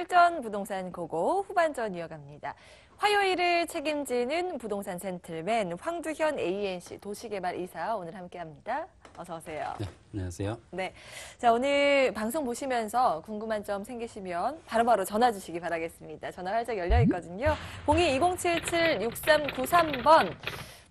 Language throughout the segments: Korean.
설전 부동산 고고 후반전 이어갑니다. 화요일을 책임지는 부동산 젠틀맨 황두현 ANC 도시개발이사 오늘 함께합니다. 어서 오세요. 네, 안녕하세요. 네, 자 오늘 방송 보시면서 궁금한 점 생기시면 바로바로 전화 주시기 바라겠습니다. 전화 활짝 열려 있거든요. 02-2077-6393번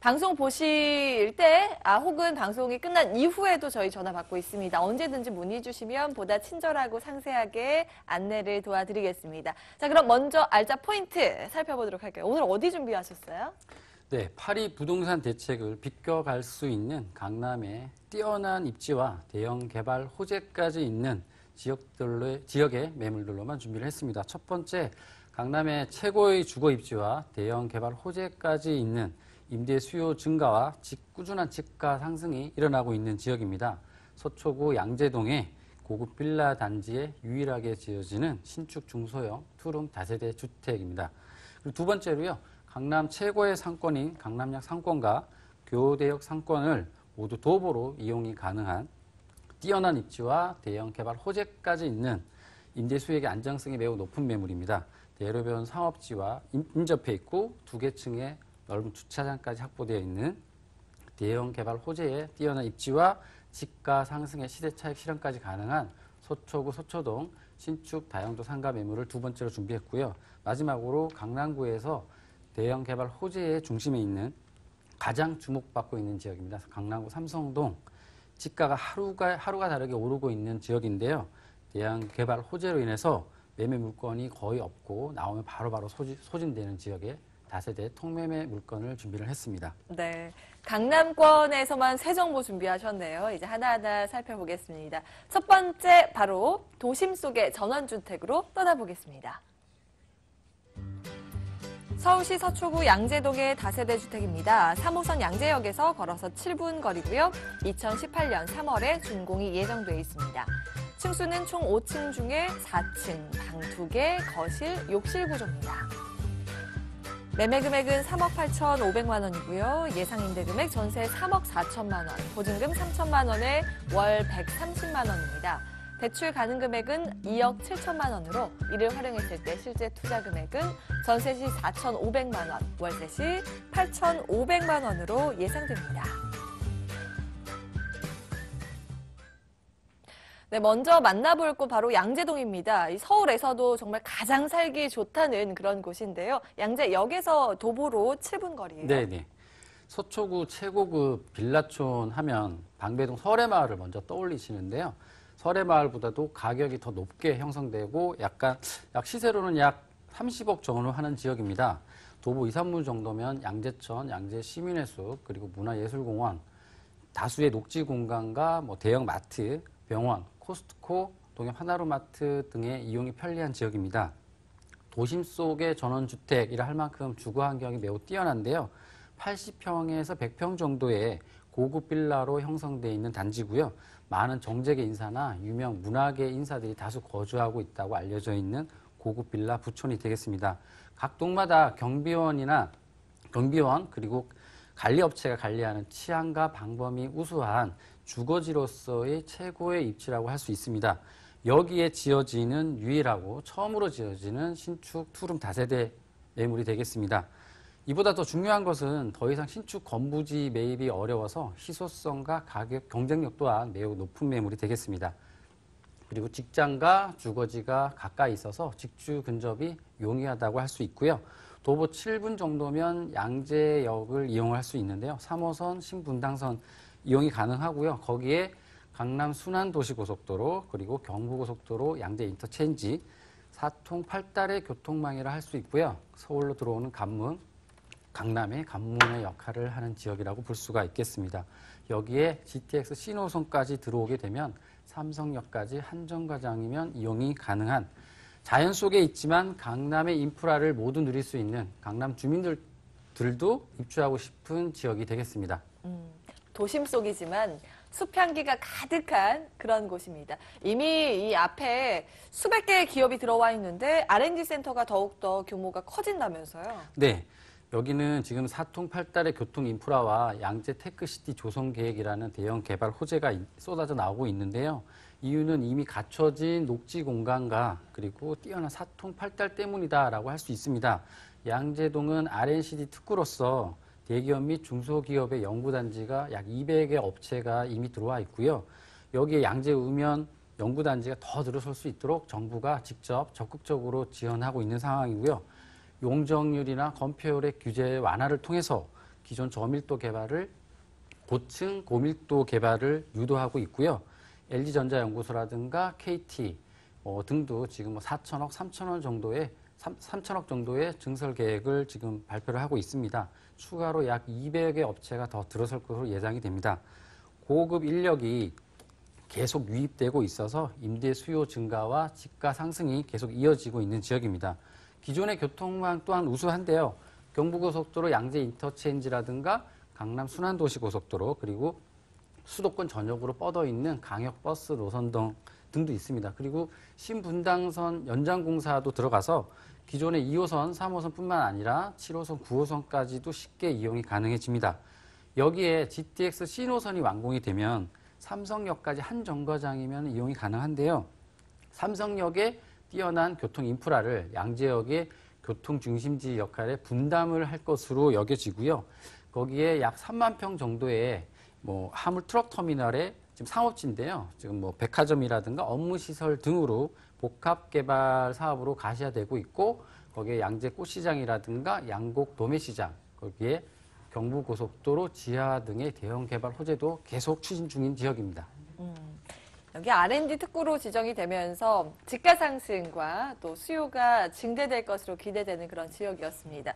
방송 보실 때 혹은 방송이 끝난 이후에도 저희 전화 받고 있습니다. 언제든지 문의 주시면 보다 친절하고 상세하게 안내를 도와드리겠습니다. 자, 그럼 먼저 알짜 포인트 살펴보도록 할게요. 오늘 어디 준비하셨어요? 네, 파리 부동산 대책을 비껴갈 수 있는 강남의 뛰어난 입지와 대형 개발 호재까지 있는 지역의 매물들로만 준비를 했습니다. 첫 번째, 강남의 최고의 주거 입지와 대형 개발 호재까지 있는 임대 수요 증가와 꾸준한 집가 상승이 일어나고 있는 지역입니다. 서초구 양재동의 고급 빌라 단지에 유일하게 지어지는 신축 중소형 투룸 다세대 주택입니다. 그리고 두 번째로요, 강남 최고의 상권인 강남역 상권과 교대역 상권을 모두 도보로 이용이 가능한 뛰어난 입지와 대형 개발 호재까지 있는 임대 수익의 안정성이 매우 높은 매물입니다. 대로변 상업지와 인접해 있고 두 개 층의 넓은 주차장까지 확보되어 있는 대형 개발 호재의 뛰어난 입지와 집가 상승의 시대 차익 실현까지 가능한 서초구 서초동 신축 다용도 상가 매물을 두 번째로 준비했고요. 마지막으로 강남구에서 대형 개발 호재의 중심에 있는 가장 주목받고 있는 지역입니다. 강남구 삼성동 집가가 하루가 다르게 오르고 있는 지역인데요. 대형 개발 호재로 인해서 매매 물건이 거의 없고 나오면 바로바로 소진되는 지역에 다세대 통매매 물건을 준비를 했습니다. 네, 강남권에서만 새 정보 준비하셨네요. 이제 하나하나 살펴보겠습니다. 첫 번째 바로 도심 속의 전원주택으로 떠나보겠습니다. 서울시 서초구 양재동의 다세대 주택입니다. 3호선 양재역에서 걸어서 7분 거리고요. 2018년 3월에 준공이 예정돼 있습니다. 층수는 총 5층 중에 4층, 방 2개, 거실, 욕실 구조입니다. 매매 금액은 3억 8,500만 원이고요. 예상 임대 금액 전세 3억 4천만 원, 보증금 3천만 원에 월 130만 원입니다. 대출 가능 금액은 2억 7천만 원으로 이를 활용했을 때 실제 투자 금액은 전세 시 4,500만 원, 월세 시 8,500만 원으로 예상됩니다. 네, 먼저 만나볼 곳 바로 양재동입니다. 서울에서도 정말 가장 살기 좋다는 그런 곳인데요. 양재역에서 도보로 7분 거리예요. 네네. 서초구 최고급 빌라촌 하면 방배동 설해마을을 먼저 떠올리시는데요. 설해마을보다도 가격이 더 높게 형성되고 약 시세로는 약 30억 정도 하는 지역입니다. 도보 2, 3분 정도면 양재천, 양재시민회숲, 그리고 문화예술공원, 다수의 녹지 공간과 대형 마트, 병원, 코스트코, 동해 하나로마트 등의 이용이 편리한 지역입니다. 도심 속의 전원주택이라 할 만큼 주거 환경이 매우 뛰어난데요. 80평에서 100평 정도의 고급 빌라로 형성되어 있는 단지고요. 많은 정재계 인사나 유명 문화계 인사들이 다수 거주하고 있다고 알려져 있는 고급 빌라 부촌이 되겠습니다. 각 동마다 경비원 그리고 관리업체가 관리하는 치안과 방범이 우수한 주거지로서의 최고의 입지라고 할 수 있습니다. 여기에 지어지는 유일하고 처음으로 지어지는 신축 투룸 다세대 매물이 되겠습니다. 이보다 더 중요한 것은 더 이상 신축 건부지 매입이 어려워서 희소성과 가격 경쟁력 또한 매우 높은 매물이 되겠습니다. 그리고 직장과 주거지가 가까이 있어서 직주 근접이 용이하다고 할 수 있고요. 도보 7분 정도면 양재역을 이용할 수 있는데요. 3호선, 신분당선 이용이 가능하고요. 거기에 강남 순환도시고속도로 그리고 경부고속도로 양재 인터체인지 4통 8달의 교통망이라 할 수 있고요. 서울로 들어오는 관문, 강남의 관문의 역할을 하는 지역이라고 볼 수가 있겠습니다. 여기에 GTX 신호선까지 들어오게 되면 삼성역까지 한정거장이면 이용이 가능한 자연 속에 있지만 강남의 인프라를 모두 누릴 수 있는 강남 주민들도 입주하고 싶은 지역이 되겠습니다. 도심 속이지만 숲향기가 가득한 그런 곳입니다. 이미 이 앞에 수백 개의 기업이 들어와 있는데 R&D 센터가 더욱더 규모가 커진다면서요? 네. 여기는 지금 사통팔달의 교통 인프라와 양재 테크시티 조성 계획이라는 대형 개발 호재가 쏟아져 나오고 있는데요. 이유는 이미 갖춰진 녹지 공간과 그리고 뛰어난 사통팔달 때문이다라고 할 수 있습니다. 양재동은 R&CD 특구로서 대기업 및 중소기업의 연구단지가 약 200의 업체가 이미 들어와 있고요. 여기에 양재 읍면 연구단지가 더 들어설 수 있도록 정부가 직접 적극적으로 지원하고 있는 상황이고요. 용적률이나 건폐율의 규제 완화를 통해서 기존 저밀도 개발을 고층 고밀도 개발을 유도하고 있고요. LG전자연구소라든가 KT 등도 지금 4천억, 3천억 정도의 증설 계획을 지금 발표를 하고 있습니다. 추가로 약 200의 업체가 더 들어설 것으로 예상이 됩니다. 고급 인력이 계속 유입되고 있어서 임대 수요 증가와 집가 상승이 계속 이어지고 있는 지역입니다. 기존의 교통망 또한 우수한데요. 경부고속도로 양재 인터체인지라든가 강남 순환도시고속도로 그리고 수도권 전역으로 뻗어 있는 강역버스 노선 등도 있습니다. 그리고 신분당선 연장공사도 들어가서 기존의 2호선, 3호선뿐만 아니라 7호선, 9호선까지도 쉽게 이용이 가능해집니다. 여기에 GTX 신호선이 완공이 되면 삼성역까지 한 정거장이면 이용이 가능한데요. 삼성역의 뛰어난 교통 인프라를 양재역의 교통 중심지 역할에 분담을 할 것으로 여겨지고요. 거기에 약 3만 평 정도의 화물 트럭 터미널의 지금 상업지인데요. 지금 백화점이라든가 업무시설 등으로 복합 개발 사업으로 가시화되고 있고, 거기에 양재 꽃시장이라든가 양곡 도매시장, 거기에 경부고속도로 지하 등의 대형 개발 호재도 계속 추진 중인 지역입니다. 여기 R&D 특구로 지정이 되면서 집가 상승과 또 수요가 증대될 것으로 기대되는 그런 지역이었습니다.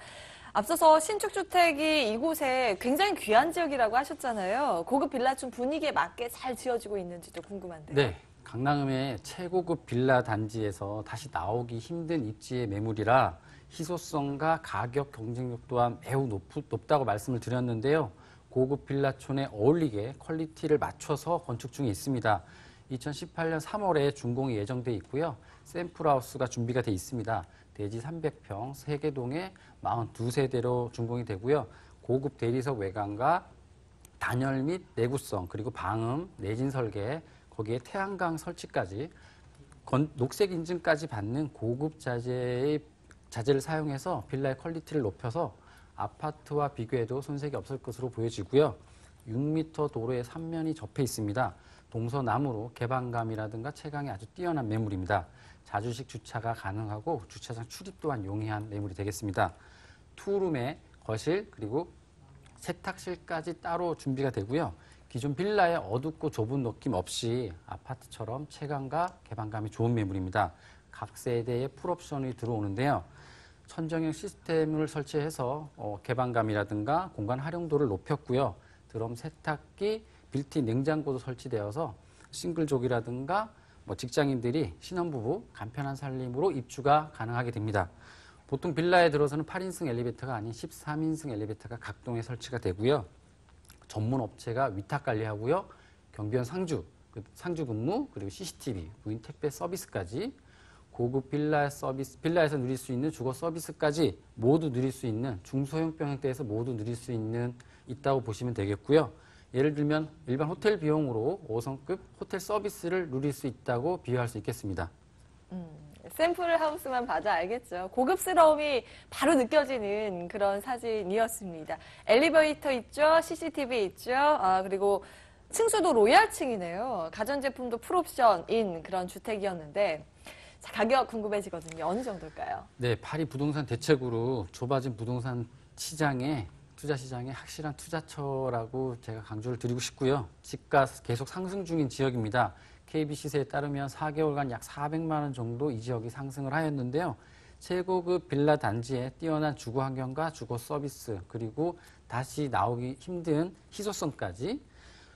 앞서서 신축 주택이 이곳에 굉장히 귀한 지역이라고 하셨잖아요. 고급 빌라촌 분위기에 맞게 잘 지어지고 있는지도 궁금한데요. 네, 강남의 최고급 빌라 단지에서 다시 나오기 힘든 입지의 매물이라 희소성과 가격 경쟁력 또한 매우 높다고 말씀을 드렸는데요. 고급 빌라촌에 어울리게 퀄리티를 맞춰서 건축 중에 있습니다. 2018년 3월에 준공이 예정돼 있고요. 샘플하우스가 준비가 돼 있습니다. 대지 300평, 세계동에 42세대로 준공이 되고요. 고급 대리석 외관과 단열 및 내구성, 그리고 방음, 내진 설계, 거기에 태양광 설치까지 녹색 인증까지 받는 고급 자재를 사용해서 빌라의 퀄리티를 높여서 아파트와 비교해도 손색이 없을 것으로 보여지고요. 6m 도로에 3면이 접해 있습니다. 동서남으로 개방감이라든가 채광이 아주 뛰어난 매물입니다. 자주식 주차가 가능하고 주차장 출입 또한 용이한 매물이 되겠습니다. 투룸에 거실 그리고 세탁실까지 따로 준비가 되고요. 기존 빌라의 어둡고 좁은 느낌 없이 아파트처럼 채광과 개방감이 좋은 매물입니다. 각 세대의 풀옵션이 들어오는데요. 천정형 시스템을 설치해서 개방감이라든가 공간 활용도를 높였고요. 드럼 세탁기, 빌트인 냉장고도 설치되어서 싱글족이라든가 직장인들이 신혼부부 간편한 살림으로 입주가 가능하게 됩니다. 보통 빌라에 들어서는 8인승 엘리베이터가 아닌 13인승 엘리베이터가 각동에 설치가 되고요. 전문 업체가 위탁 관리하고요. 경비원 상주 근무, 그리고 CCTV, 무인 택배 서비스까지 고급 빌라에서 누릴 수 있는 주거 서비스까지 모두 누릴 수 있는 중소형 평형대에서 모두 누릴 수 있다고 보시면 되겠고요. 예를 들면 일반 호텔 비용으로 5성급 호텔 서비스를 누릴 수 있다고 비유할 수 있겠습니다. 샘플 하우스만 봐도 알겠죠. 고급스러움이 바로 느껴지는 그런 사진이었습니다. 엘리베이터 있죠, CCTV 있죠, 그리고 층수도 로얄층이네요. 가전제품도 풀옵션인 그런 주택이었는데, 자, 가격 궁금해지거든요. 어느 정도일까요? 네, 파리 부동산 대책으로 좁아진 부동산 투자 시장에 확실한 투자처라고 제가 강조를 드리고 싶고요. 집가 계속 상승 중인 지역입니다. KB 시세에 따르면 4개월간 약 400만 원 정도 이 지역이 상승을 하였는데요. 최고급 빌라 단지의 뛰어난 주거 환경과 주거 서비스, 그리고 다시 나오기 힘든 희소성까지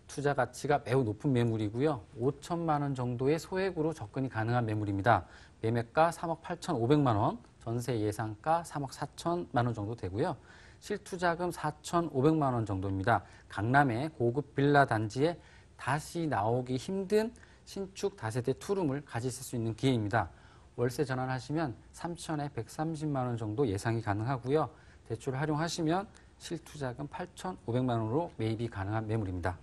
투자 가치가 매우 높은 매물이고요. 5천만 원 정도의 소액으로 접근이 가능한 매물입니다. 매매가 3억 8,500만 원, 전세 예상가 3억 4천만 원 정도 되고요. 실투자금 4,500만 원 정도입니다. 강남의 고급 빌라 단지에 다시 나오기 힘든 신축 다세대 투룸을 가지실 수 있는 기회입니다. 월세 전환하시면 3천에 130만 원 정도 예상이 가능하고요. 대출을 활용하시면 실투자금 8,500만 원으로 매입이 가능한 매물입니다.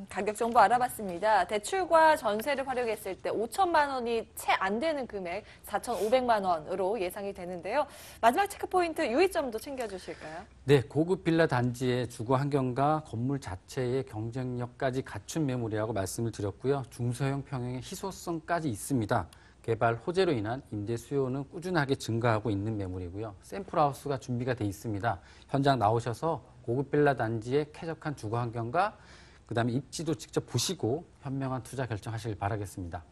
가격 정보 알아봤습니다. 대출과 전세를 활용했을 때 5천만 원이 채 안 되는 금액 4,500만 원으로 예상이 되는데요. 마지막 체크포인트 유의점도 챙겨주실까요? 네, 고급 빌라 단지의 주거 환경과 건물 자체의 경쟁력까지 갖춘 매물이라고 말씀을 드렸고요. 중소형 평형의 희소성까지 있습니다. 개발 호재로 인한 임대 수요는 꾸준하게 증가하고 있는 매물이고요. 샘플하우스가 준비가 돼 있습니다. 현장 나오셔서 고급 빌라 단지의 쾌적한 주거 환경과 그다음에 입지도 직접 보시고 현명한 투자 결정하시길 바라겠습니다.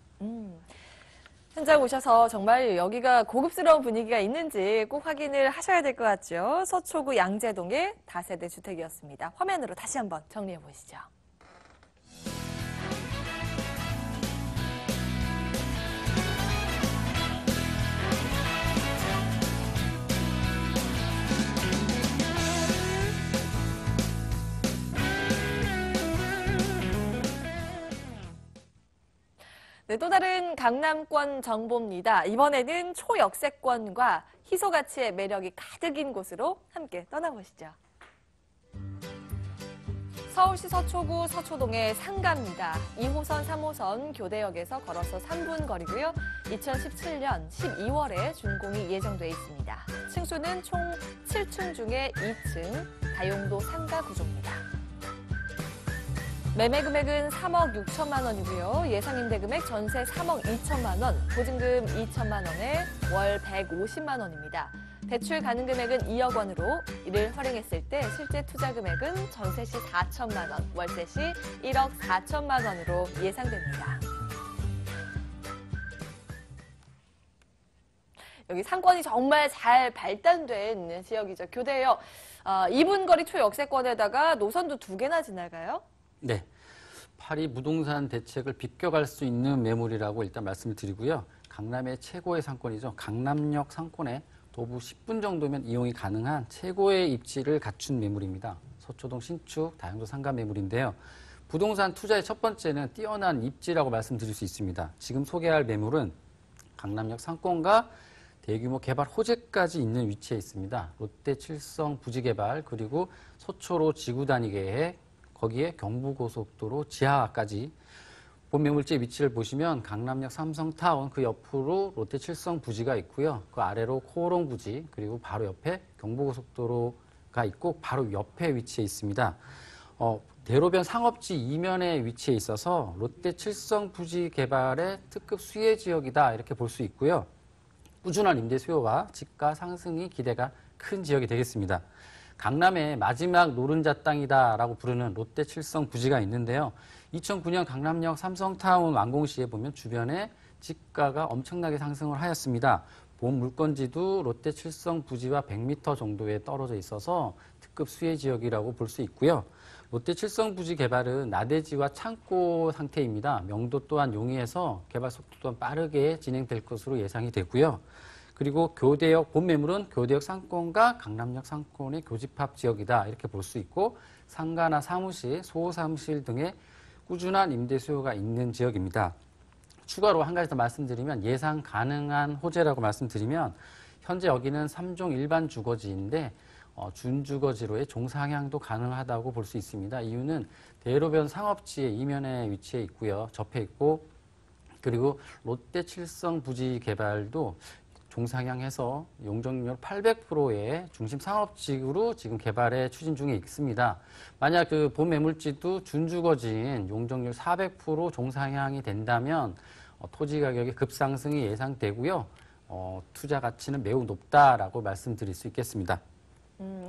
현장 오셔서 정말 여기가 고급스러운 분위기가 있는지 꼭 확인을 하셔야 될 것 같죠. 서초구 양재동의 다세대 주택이었습니다. 화면으로 다시 한번 정리해 보시죠. 네, 또 다른 강남권 정보입니다. 이번에는 초역세권과 희소가치의 매력이 가득인 곳으로 함께 떠나보시죠. 서울시 서초구 서초동의 상가입니다. 2호선, 3호선 교대역에서 걸어서 3분 거리고요. 2017년 12월에 준공이 예정돼 있습니다. 층수는 총 7층 중에 2층, 다용도 상가 구조입니다. 매매 금액은 3억 6천만 원이고요. 예상 임대 금액 전세 3억 2천만 원, 보증금 2천만 원에 월 150만 원입니다. 대출 가능 금액은 2억 원으로 이를 활용했을 때 실제 투자 금액은 전세 시 4천만 원, 월세 시 1억 4천만 원으로 예상됩니다. 여기 상권이 정말 잘 발달돼 있는 지역이죠. 교대역 2분 거리 초역세권에다가 노선도 2개나 지나가요? 네. 파리 부동산 대책을 비껴갈 수 있는 매물이라고 일단 말씀을 드리고요. 강남의 최고의 상권이죠. 강남역 상권에 도보 10분 정도면 이용이 가능한 최고의 입지를 갖춘 매물입니다. 서초동 신축 다용도 상가 매물인데요. 부동산 투자의 첫 번째는 뛰어난 입지라고 말씀드릴 수 있습니다. 지금 소개할 매물은 강남역 상권과 대규모 개발 호재까지 있는 위치에 있습니다. 롯데 칠성 부지 개발 그리고 서초로 지구 단위 계획 거기에 경부고속도로 지하까지 본 매물지의 위치를 보시면 강남역 삼성타운 그 옆으로 롯데 칠성 부지가 있고요. 그 아래로 코오롱 부지 그리고 바로 옆에 경부고속도로가 있고 바로 옆에 위치해 있습니다. 대로변 상업지 이면에 위치해 있어서 롯데 칠성 부지 개발의 특급 수혜 지역이다 이렇게 볼 수 있고요. 꾸준한 임대 수요와 집가 상승이 기대가 큰 지역이 되겠습니다. 강남의 마지막 노른자 땅이다라고 부르는 롯데 칠성 부지가 있는데요. 2009년 강남역 삼성타운 완공 시에 보면 주변에 집가가 엄청나게 상승을 하였습니다. 본 물건지도 롯데 칠성 부지와 100m 정도에 떨어져 있어서 특급 수혜 지역이라고 볼 수 있고요. 롯데 칠성 부지 개발은 나대지와 창고 상태입니다. 명도 또한 용이해서 개발 속도 또한 빠르게 진행될 것으로 예상이 되고요. 그리고 교대역 본 매물은 교대역 상권과 강남역 상권의 교집합 지역이다 이렇게 볼 수 있고 상가나 사무실, 소사무실 등의 꾸준한 임대 수요가 있는 지역입니다. 추가로 한 가지 더 말씀드리면 예상 가능한 호재라고 말씀드리면 현재 여기는 3종 일반 주거지인데 준주거지로의 종상향도 가능하다고 볼 수 있습니다. 이유는 대로변 상업지의 이면에 위치해 있고요. 접해 있고 그리고 롯데 칠성 부지 개발도 종상향해서 용적률 800%의 중심 상업지구로 지금 개발에 추진 중에 있습니다. 만약 그 본 매물지도 준주거지인 용적률 400% 종상향이 된다면 토지 가격의 급상승이 예상되고요. 투자 가치는 매우 높다라고 말씀드릴 수 있겠습니다.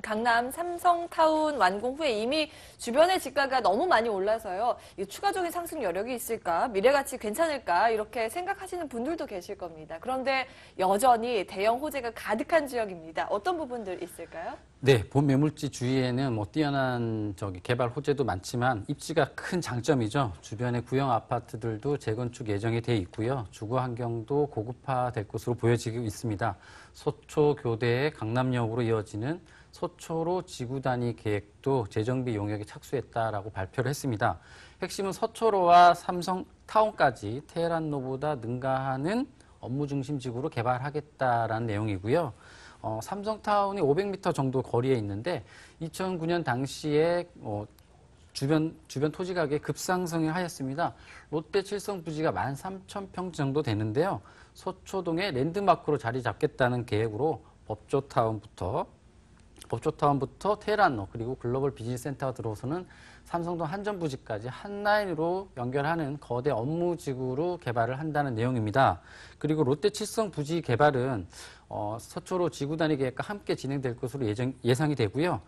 강남 삼성타운 완공 후에 이미 주변의 집가가 너무 많이 올라서요. 이 추가적인 상승 여력이 있을까? 미래가치 괜찮을까? 이렇게 생각하시는 분들도 계실 겁니다. 그런데 여전히 대형 호재가 가득한 지역입니다. 어떤 부분들 있을까요? 네, 본 매물지 주위에는 뛰어난 개발 호재도 많지만 입지가 큰 장점이죠. 주변의 구형 아파트들도 재건축 예정이 돼 있고요. 주거 환경도 고급화될 것으로 보여지고 있습니다. 서초 교대의 강남역으로 이어지는 서초로 지구 단위 계획도 재정비 용역에 착수했다라고 발표를 했습니다. 핵심은 서초로와 삼성타운까지 테헤란로보다 능가하는 업무 중심 지구로 개발하겠다라는 내용이고요. 삼성타운이 500m 정도 거리에 있는데 2009년 당시에 주변 토지 가격이 급상승을 하였습니다. 롯데 칠성 부지가 13,000평 정도 되는데요. 서초동에 랜드마크로 자리 잡겠다는 계획으로 법조타운부터 테란로 그리고 글로벌 비즈니스센터가 들어서는 삼성동 한전부지까지 한 라인으로 연결하는 거대 업무지구로 개발을 한다는 내용입니다. 그리고 롯데 칠성 부지 개발은 서초로 지구단위 계획과 함께 진행될 것으로 예상이 되고요.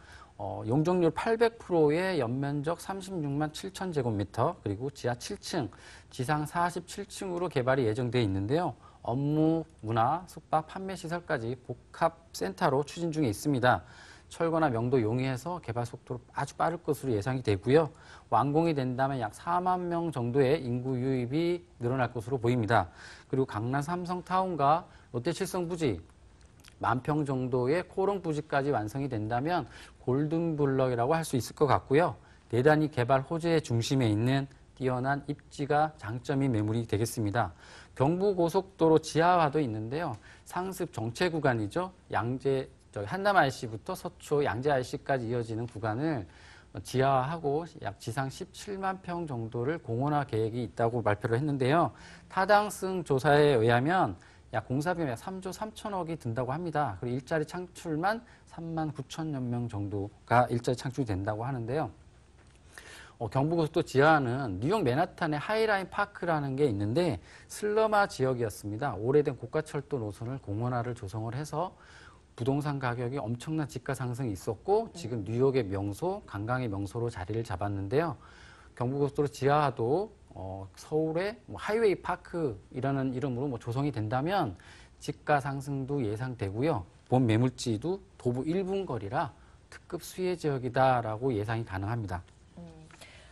용적률 800%의 연면적 36만 7천 제곱미터 그리고 지하 7층, 지상 47층으로 개발이 예정되어 있는데요. 업무, 문화, 숙박, 판매 시설까지 복합센터로 추진 중에 있습니다. 철거나 명도 용이해서 개발 속도로 아주 빠를 것으로 예상이 되고요. 완공이 된다면 약 4만 명 정도의 인구 유입이 늘어날 것으로 보입니다. 그리고 강남 삼성타운과 롯데 칠성부지 10,000평 정도의 코롱 부지까지 완성이 된다면 골든블럭이라고 할 수 있을 것 같고요. 대단히 개발 호재의 중심에 있는 뛰어난 입지가 장점인 매물이 되겠습니다. 경부고속도로 지하화도 있는데요. 상습 정체 구간이죠. 한남 IC부터 서초 양재 IC까지 이어지는 구간을 지하화하고 약 지상 17만 평 정도를 공원화 계획이 있다고 발표를 했는데요. 타당성 조사에 의하면 약 공사비용 약 3조 3천억이 든다고 합니다. 그리고 일자리 창출만 3만 9천여 명 정도가 일자리 창출이 된다고 하는데요. 경부고속도로 지하는 뉴욕 맨하탄의 하이라인 파크라는 게 있는데 슬럼화 지역이었습니다. 오래된 고가철도 노선을 공원화를 조성을 해서 부동산 가격이 엄청난 지가 상승이 있었고 지금 뉴욕의 명소, 관광의 명소로 자리를 잡았는데요. 경부고속도로 지하도 서울의 하이웨이 파크이라는 이름으로 조성이 된다면 지가 상승도 예상되고요. 본 매물지도 도보 1분 거리라 특급 수혜 지역이다라고 예상이 가능합니다.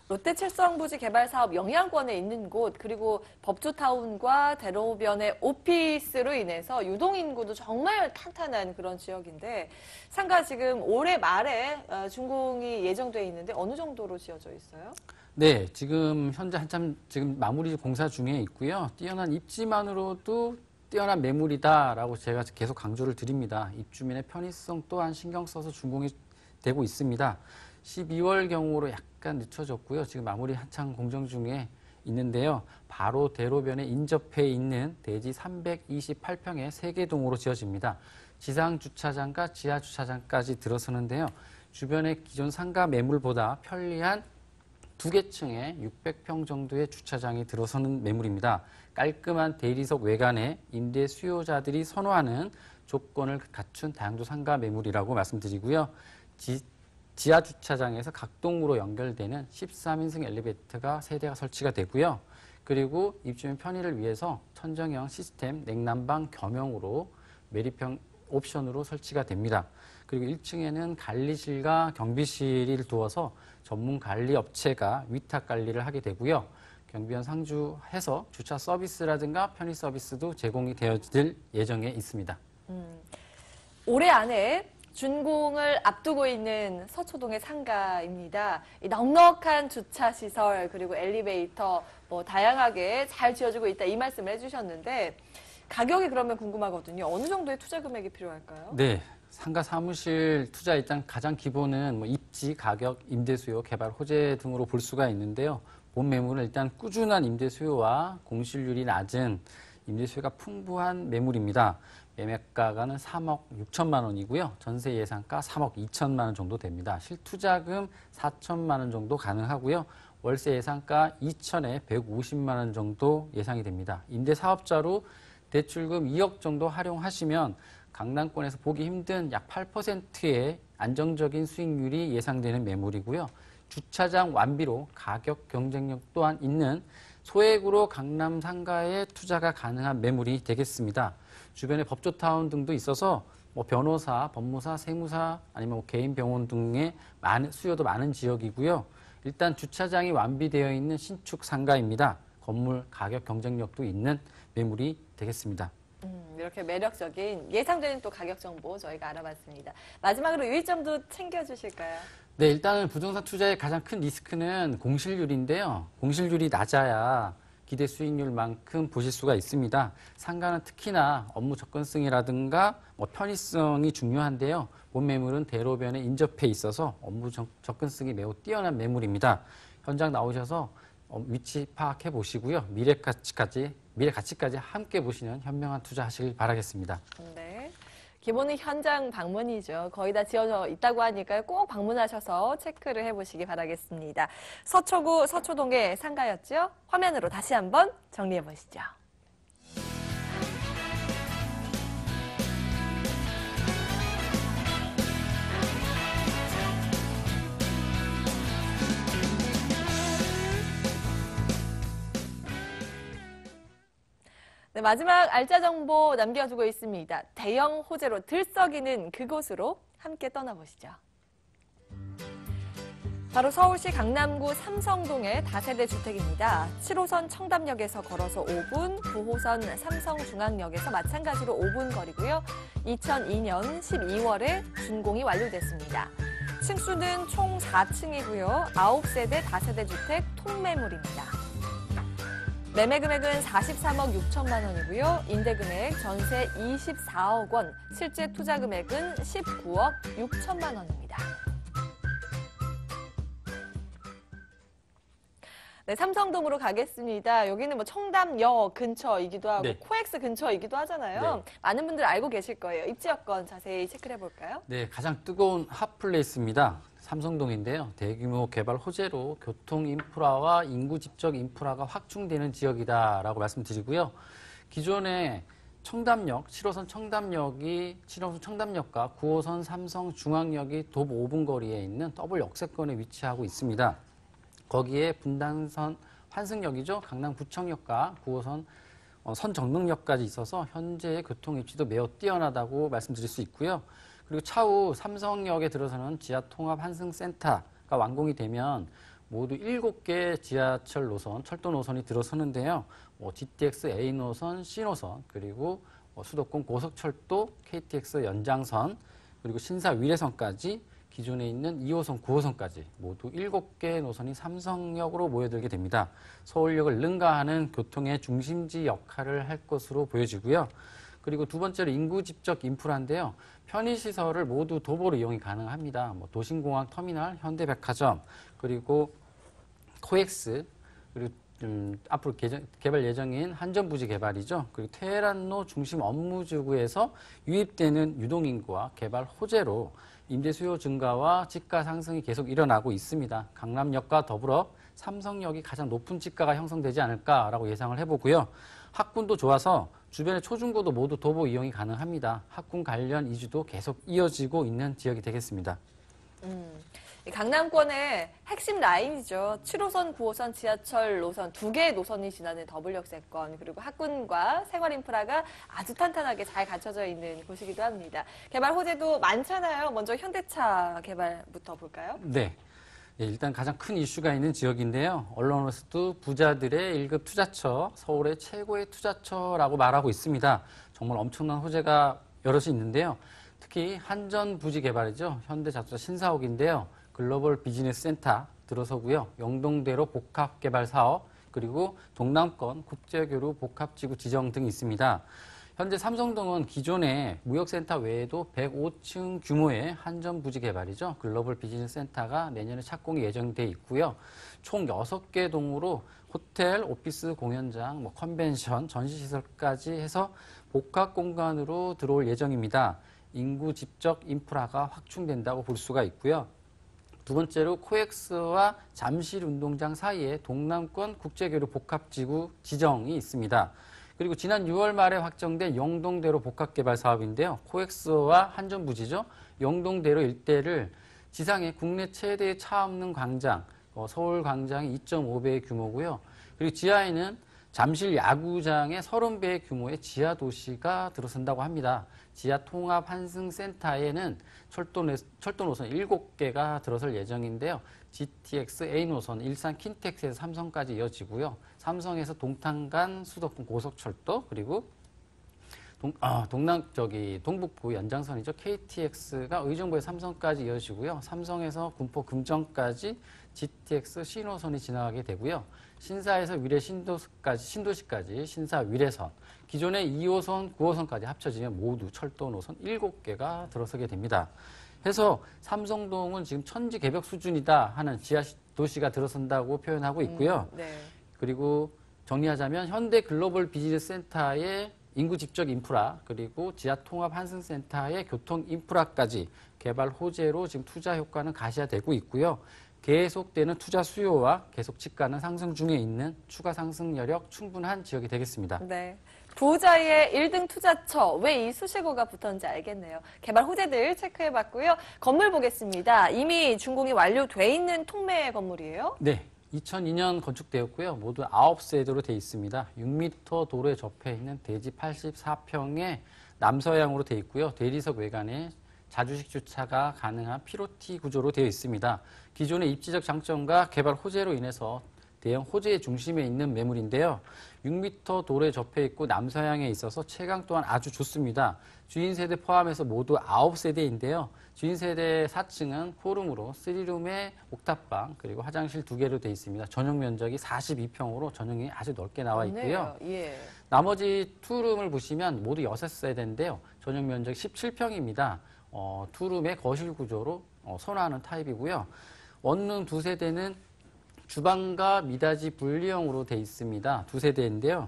롯데 칠성부지 개발 사업 영향권에 있는 곳 그리고 법조타운과 대로변의 오피스로 인해서 유동인구도 정말 탄탄한 그런 지역인데 상가 지금 올해 말에 준공이 예정돼 있는데 어느 정도로 지어져 있어요? 네, 지금 현재 한참 지금 마무리 공사 중에 있고요. 뛰어난 입지만으로도 뛰어난 매물이다라고 제가 계속 강조를 드립니다. 입주민의 편의성 또한 신경 써서 준공이 되고 있습니다. 12월 경우로 약간 늦춰졌고요. 지금 마무리 한창 공정 중에 있는데요. 바로 대로변에 인접해 있는 대지 328평의 3개 동으로 지어집니다. 지상 주차장과 지하 주차장까지 들어서는데요. 주변의 기존 상가 매물보다 편리한 2개 층에 600평 정도의 주차장이 들어서는 매물입니다. 깔끔한 대리석 외관에 임대 수요자들이 선호하는 조건을 갖춘 다양도 상가 매물이라고 말씀드리고요. 지하 주차장에서 각 동으로 연결되는 13인승 엘리베이터가 3대가 설치가 되고요. 그리고 입주민 편의를 위해서 천정형 시스템 냉난방 겸용으로 매립형 옵션으로 설치가 됩니다. 그리고 1층에는 관리실과 경비실을 두어서 전문 관리 업체가 위탁 관리를 하게 되고요. 경비원 상주해서 주차 서비스라든가 편의 서비스도 제공이 되어질 예정에 있습니다. 올해 안에 준공을 앞두고 있는 서초동의 상가입니다. 이 넉넉한 주차 시설 그리고 엘리베이터 다양하게 잘 지어지고 있다 이 말씀을 해주셨는데 가격이 그러면 궁금하거든요. 어느 정도의 투자 금액이 필요할까요? 네, 상가 사무실 투자 일단 가장 기본은 입지, 가격, 임대 수요, 개발 호재 등으로 볼 수가 있는데요. 본 매물은 일단 꾸준한 임대 수요와 공실률이 낮은 임대 수요가 풍부한 매물입니다. 매매가는 3억 6천만 원이고요. 전세 예상가 3억 2천만 원 정도 됩니다. 실투자금 4천만 원 정도 가능하고요. 월세 예상가 2천에 150만 원 정도 예상이 됩니다. 임대 사업자로 대출금 2억 정도 활용하시면 강남권에서 보기 힘든 약 8%의 안정적인 수익률이 예상되는 매물이고요. 주차장 완비로 가격 경쟁력 또한 있는 소액으로 강남 상가에 투자가 가능한 매물이 되겠습니다. 주변에 법조타운 등도 있어서 변호사, 법무사, 세무사 아니면 개인 병원 등의 수요도 많은 지역이고요. 일단 주차장이 완비되어 있는 신축 상가입니다. 건물 가격 경쟁력도 있는 매물이 되겠습니다. 이렇게 매력적인 예상되는 또 가격 정보 저희가 알아봤습니다. 마지막으로 유의점도 챙겨주실까요? 네, 일단은 부동산 투자의 가장 큰 리스크는 공실률인데요. 공실률이 낮아야 기대 수익률만큼 보실 수가 있습니다. 상가는 특히나 업무 접근성이라든가 편의성이 중요한데요. 본 매물은 대로변에 인접해 있어서 업무 접근성이 매우 뛰어난 매물입니다. 현장 나오셔서 위치 파악해 보시고요. 미래 가치까지 함께 보시는 현명한 투자하시길 바라겠습니다. 네. 기본은 현장 방문이죠. 거의 다 지어져 있다고 하니까요. 꼭 방문하셔서 체크를 해보시기 바라겠습니다. 서초구 서초동의 상가였죠. 화면으로 다시 한번 정리해 보시죠. 네, 마지막 알짜 정보 남겨주고 있습니다. 대형 호재로 들썩이는 그곳으로 함께 떠나보시죠. 바로 서울시 강남구 삼성동의 다세대 주택입니다. 7호선 청담역에서 걸어서 5분, 9호선 삼성중앙역에서 마찬가지로 5분 거리고요. 2002년 12월에 준공이 완료됐습니다. 층수는 총 4층이고요. 9세대 다세대 주택 통매물입니다. 매매 금액은 43억 6천만 원이고요. 임대 금액 전세 24억 원, 실제 투자 금액은 19억 6천만 원입니다. 네, 삼성동으로 가겠습니다. 여기는 청담역 근처이기도 하고 네. 코엑스 근처이기도 하잖아요. 네. 많은 분들 알고 계실 거예요. 입지 여건 자세히 체크를 해볼까요? 네, 가장 뜨거운 핫플레이스입니다. 삼성동인데요. 대규모 개발 호재로 교통 인프라와 인구 집적 인프라가 확충되는 지역이다라고 말씀드리고요. 기존에 청담역, 7호선 청담역과 9호선 삼성중앙역이 도보 5분 거리에 있는 더블 역세권에 위치하고 있습니다. 거기에 분당선 환승역이죠. 강남구청역과 9호선 선정릉역까지 있어서 현재의 교통 입지도 매우 뛰어나다고 말씀드릴 수 있고요. 그리고 차후 삼성역에 들어서는 지하 통합 환승센터가 완공이 되면 모두 7개 지하철 노선, 철도 노선이 들어서는데요. GTX A 노선, C 노선, 그리고 수도권 고속철도, KTX 연장선, 그리고 신사 위례선까지 기존에 있는 2호선, 9호선까지 모두 7개 노선이 삼성역으로 모여들게 됩니다. 서울역을 능가하는 교통의 중심지 역할을 할 것으로 보여지고요. 그리고 두 번째로 인구 집적 인프라인데요. 편의시설을 모두 도보로 이용이 가능합니다. 도심공항 터미널, 현대백화점, 그리고 코엑스, 그리고 앞으로 개발 예정인 한전부지 개발이죠. 그리고 테헤란로 중심 업무지구에서 유입되는 유동인구와 개발 호재로 임대 수요 증가와 집가 상승이 계속 일어나고 있습니다. 강남역과 더불어 삼성역이 가장 높은 집가가 형성되지 않을까라고 예상을 해보고요. 학군도 좋아서 주변의 초중고도 모두 도보 이용이 가능합니다. 학군 관련 이주도 계속 이어지고 있는 지역이 되겠습니다. 강남권의 핵심 라인이죠. 7호선, 9호선 지하철 노선 2개의 노선이 지나는 더블 역세권, 그리고 학군과 생활 인프라가 아주 탄탄하게 잘 갖춰져 있는 곳이기도 합니다. 개발 호재도 많잖아요. 먼저 현대차 개발부터 볼까요? 네. 일단 가장 큰 이슈가 있는 지역인데요. 언론에서도 부자들의 1급 투자처, 서울의 최고의 투자처라고 말하고 있습니다. 정말 엄청난 호재가 여럿이 있는데요. 특히 한전부지 개발이죠. 현대자동차 신사옥인데요. 글로벌 비즈니스 센터 들어서고요. 영동대로 복합개발 사업, 그리고 동남권 국제교류 복합지구 지정 등이 있습니다. 현재 삼성동은 기존의 무역센터 외에도 105층 규모의 한전부지 개발이죠. 글로벌 비즈니스 센터가 내년에 착공이 예정돼 있고요. 총 6개 동으로 호텔, 오피스, 공연장, 컨벤션, 전시시설까지 해서 복합 공간으로 들어올 예정입니다. 인구 집적 인프라가 확충된다고 볼 수가 있고요. 두 번째로 코엑스와 잠실 운동장 사이에 동남권 국제교류 복합지구 지정이 있습니다. 그리고 지난 6월 말에 확정된 영동대로 복합개발 사업인데요. 코엑스와 한전부지죠. 영동대로 일대를 지상에 국내 최대의 차 없는 광장, 서울 광장이 2.5배의 규모고요. 그리고 지하에는 잠실 야구장의 30배의 규모의 지하 도시가 들어선다고 합니다. 지하 통합 환승센터에는 철도 노선 7개가 들어설 예정인데요. GTX A 노선, 일산 킨텍스에서 삼성까지 이어지고요. 삼성에서 동탄간 수도권 고속철도, 그리고 동북부 연장선이죠. KTX가 의정부에 삼성까지 이어지고요. 삼성에서 군포 금정까지 GTX 신호선이 지나가게 되고요. 신사에서 위례 신도시까지 신사 위례선, 기존의 2호선, 9호선까지 합쳐지면 모두 철도 노선 7개가 들어서게 됩니다. 해서 삼성동은 지금 천지 개벽 수준이다 하는 지하 도시가 들어선다고 표현하고 있고요. 네. 그리고 정리하자면 현대 글로벌 비즈니스 센터의 인구 집적 인프라, 그리고 지하 통합 환승센터의 교통 인프라까지 개발 호재로 지금 투자 효과는 가시화되고 있고요. 계속되는 투자 수요와 계속 집가는 상승 중에 있는 추가 상승 여력 충분한 지역이 되겠습니다. 네. 부자의 1등 투자처, 왜 이 수식어가 붙었는지 알겠네요. 개발 호재들 체크해봤고요. 건물 보겠습니다. 이미 준공이 완료돼 있는 통매 건물이에요? 네. 2002년 건축되었고요. 모두 9세대로 되어 있습니다. 6m 도로에 접해 있는 대지 84평에 남서향으로 되어 있고요. 대리석 외관에 자주식 주차가 가능한 피로티 구조로 되어 있습니다. 기존의 입지적 장점과 개발 호재로 인해서 대형 호재의 중심에 있는 매물인데요. 6m 도로에 접해 있고 남서향에 있어서 채광 또한 아주 좋습니다. 주인 세대 포함해서 모두 9세대인데요. 주인 세대 4층은 4룸으로 3룸에 옥탑방 그리고 화장실 2개로 되어 있습니다. 전용 면적이 42평으로 전용이 아주 넓게 나와 있고요. 예. 나머지 2룸을 보시면 모두 6세대인데요. 전용 면적 17평입니다. 2룸의 거실 구조로 선호하는 타입이고요. 원룸 2세대는 주방과 미닫이 분리형으로 되어 있습니다. 2세대인데요.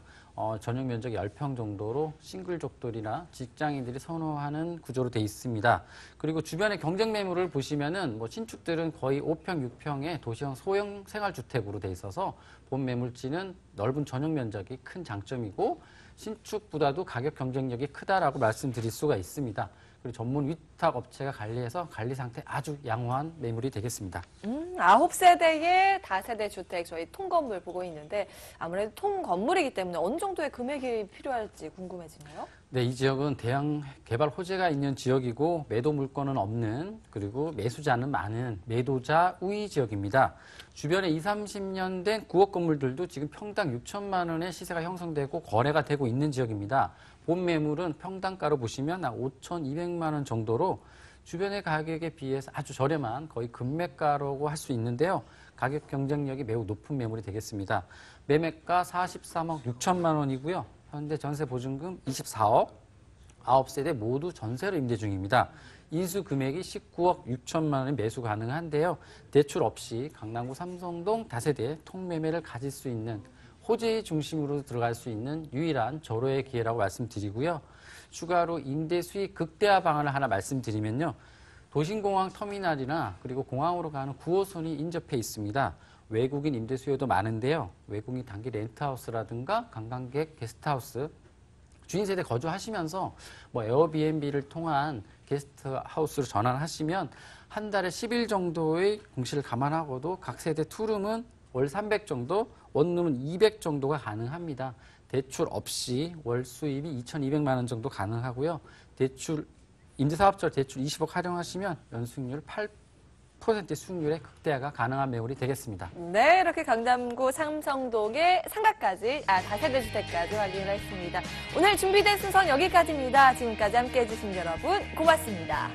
전용 면적 10평 정도로 싱글 족돌이나 직장인들이 선호하는 구조로 되어 있습니다. 그리고 주변의 경쟁 매물을 보시면은 신축들은 거의 5평, 6평의 도시형 소형 생활주택으로 되어 있어서 본 매물지는 넓은 전용 면적이 큰 장점이고 신축보다도 가격 경쟁력이 크다라고 말씀드릴 수가 있습니다. 그리고 전문 위탁 업체가 관리해서 관리 상태 아주 양호한 매물이 되겠습니다. 9세대의 다세대 주택 저희 통건물 보고 있는데 아무래도 통건물이기 때문에 어느 정도의 금액이 필요할지 궁금해지네요. 네, 이 지역은 대형 개발 호재가 있는 지역이고 매도 물건은 없는 그리고 매수자는 많은 매도자 우위 지역입니다. 주변에 20, 30년 된 구억 건물들도 지금 평당 6천만 원의 시세가 형성되고 거래가 되고 있는 지역입니다. 본 매물은 평당가로 보시면 한 5,200만 원 정도로 주변의 가격에 비해서 아주 저렴한 거의 금매가라고 할 수 있는데요. 가격 경쟁력이 매우 높은 매물이 되겠습니다. 매매가 43억 6천만 원이고요. 현재 전세 보증금 24억, 9세대 모두 전세로 임대 중입니다. 인수 금액이 19억 6천만 원에 매수 가능한데요. 대출 없이 강남구 삼성동 다세대 통매매를 가질 수 있는 호재의 중심으로 들어갈 수 있는 유일한 절호의 기회라고 말씀드리고요. 추가로 임대 수익 극대화 방안을 하나 말씀드리면요. 도심공항 터미널이나 그리고 공항으로 가는 9호선이 인접해 있습니다. 외국인 임대 수요도 많은데요. 외국인 단기 렌트하우스라든가 관광객 게스트하우스, 주인 세대 거주하시면서 에어비앤비를 통한 게스트하우스로 전환하시면 한 달에 10일 정도의 공시를 감안하고도 각 세대 투룸은 월 300 정도, 원룸은 200 정도가 가능합니다. 대출 없이 월 수입이 2,200만 원 정도 가능하고요. 임대사업자 대출 20억 활용하시면 연수익률 8% 수익률의 극대화가 가능한 매물이 되겠습니다. 네, 이렇게 강남구 삼성동의 상가까지, 다세대 주택까지 확인을 했습니다. 오늘 준비된 순서는 여기까지입니다. 지금까지 함께해 주신 여러분 고맙습니다.